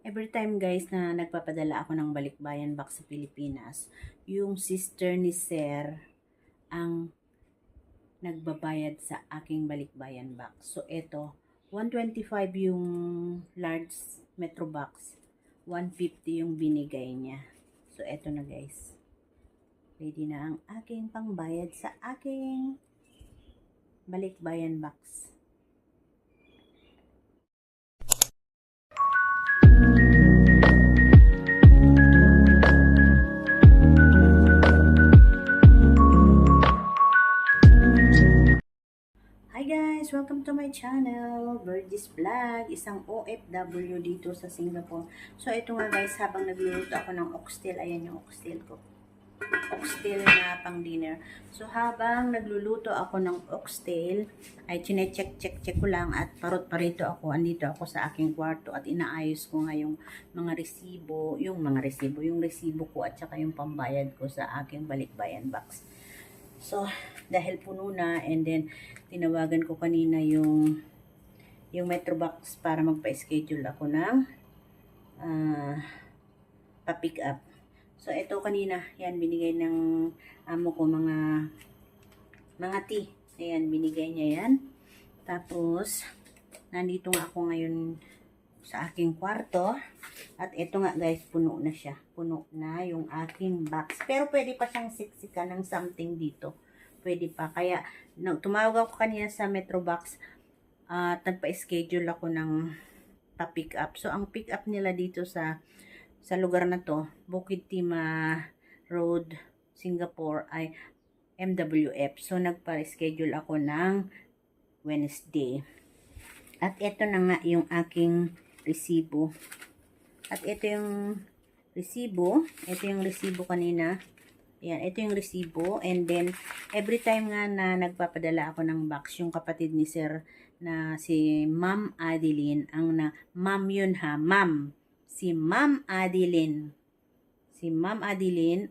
Every time guys na nagpapadala ako ng balikbayan box sa Pilipinas, yung sister ni Sir ang nagbabayad sa aking balikbayan box. So ito, 125 yung large Metro box, 150 yung binigay niya. So ito na guys. Ready na ang aking pangbayad sa aking balikbayan box. Hi guys! Welcome to my channel, Virgis Vlog, isang OFW dito sa Singapore. So ito nga guys, habang nagluluto ako ng oxtail, ayan yung oxtail ko. Oxtail na pang dinner. So habang nagluluto ako ng oxtail, ay chine-check ko lang at parito ako. Andito ako sa aking kwarto at inaayos ko nga yung mga resibo, yung resibo ko at saka yung pambayad ko sa aking balikbayan box. So, dahil puno na, and then, tinawagan ko kanina yung Metrobox para magpa-schedule ako ng pa-pick up. So, ito kanina, yan, binigay ng amo ko mga tea. Ayan, binigay niya yan. Tapos, nandito nga ako ngayon sa aking kwarto. At ito nga guys, puno na siya. Puno na yung aking box. Pero pwede pa siyang siksikan ng something dito. Pwede pa. Kaya, tumawag ako kanina sa Metrobox at nagpa-schedule ako ng pa-pick up. So, ang pick up nila dito sa lugar na to, Bukit Timah Road, Singapore, ay MWF. So, nagpa-schedule ako ng Wednesday. At ito na nga yung aking resibo. At ito yung resibo. Ito yung resibo kanina. Ayan, ito yung resibo. And then, every time nga na nagpapadala ako ng box, yung kapatid ni Sir na si Ma'am Adeline, Ma'am yun ha, Ma'am. Si Ma'am Adeline. Si Ma'am Adeline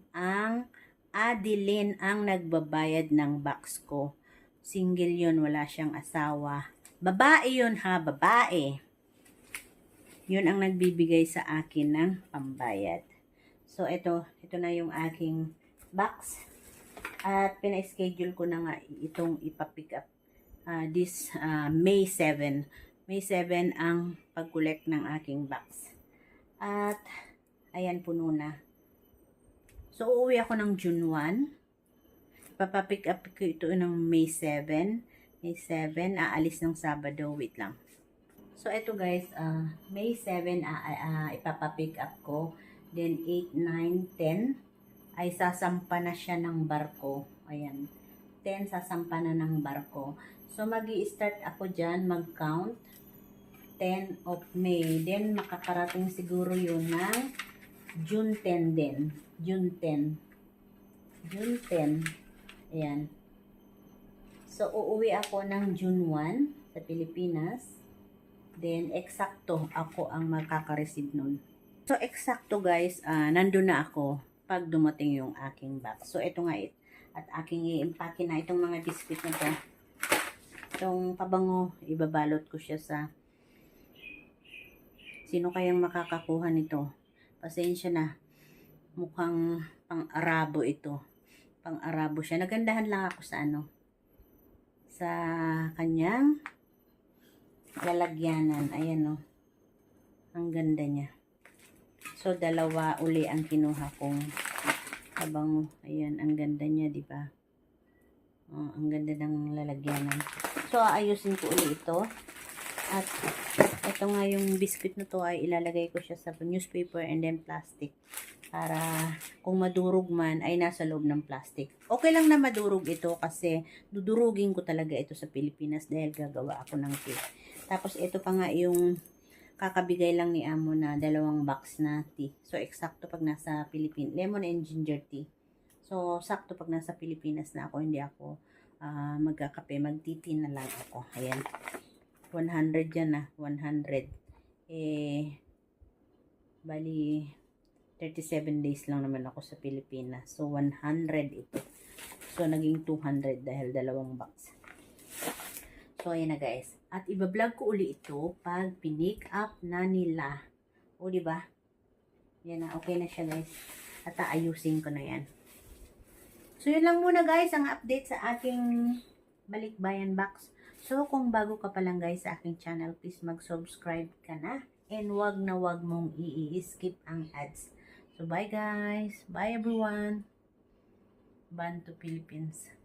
ang nagbabayad ng box ko. Single yun, wala siyang asawa. Babae yun ha, babae. Yun ang nagbibigay sa akin ng pambayad. So, ito na yung aking box. At pina-schedule ko na nga itong ipapick up this May 7. May 7 ang pag-collect ng aking box. At, ayan, puno na. So, uuwi ako ng June 1. Papapick up ko ito ng May 7. May 7, aalis ng Sabado. Wait lang. So, ito guys, May 7, ipapapick up ko. Then, 8, 9, 10, ay sasampa na siya ng barko. Ayan. 10, sasampa na ng barko. So, mag-i-start ako dyan, mag-count. 10 of May. Then, makakarating siguro yun ng June 10 din. June 10. June 10. Ayan. So, uuwi ako ng June 1 sa Pilipinas. Then, eksakto ako ang makaka-receive nun. So, eksakto guys, nandun na ako pag dumating yung aking box. So, ito nga at aking i-impake na itong mga biscuit na to. Itong pabango, ibabalot ko siya sa sino kayang makakakuha nito. Pasensya na. Mukhang pang-Arabo ito. Pang-Arabo siya. Nagandahan lang ako sa sa kanyang lalagyanan. Ayan o. Ang ganda niya. So, dalawa uli ang kinuha kong pabango. Ayan, ang ganda niya, di ba? Ang ganda ng lalagyanan. So, aayusin ko uli ito. At ito nga yung biscuit na to ay ilalagay ko siya sa newspaper and then plastic. Para kung madurog man ay nasa loob ng plastic. Okay lang na madurog ito kasi dudurugin ko talaga ito sa Pilipinas dahil gagawa ako ng cake. Tapos ito pa nga yung kakabigay lang ni amo na 2 box na tea. So eksakto pag nasa Pilipinas, lemon and ginger tea. So sakto pag nasa Pilipinas na ako, hindi ako magkakape, magtiti na lang ako. Ayan. 100 yan na, 100. Bali 37 days lang naman ako sa Pilipinas. So, 100 ito. So, naging 200 dahil 2 box. So, ayan na guys. At ibablog ko uli ito pag pinick up na nila. O, di ba? Yan na, okay na siya guys. At aayusin ko na yan. So, yun lang muna guys, ang update sa aking balikbayan box. So, kung bago ka pa lang guys sa aking channel, please mag-subscribe ka na. And wag na wag mong i-skip ang ads. So, bye guys. Bye everyone. Bantu Philippines.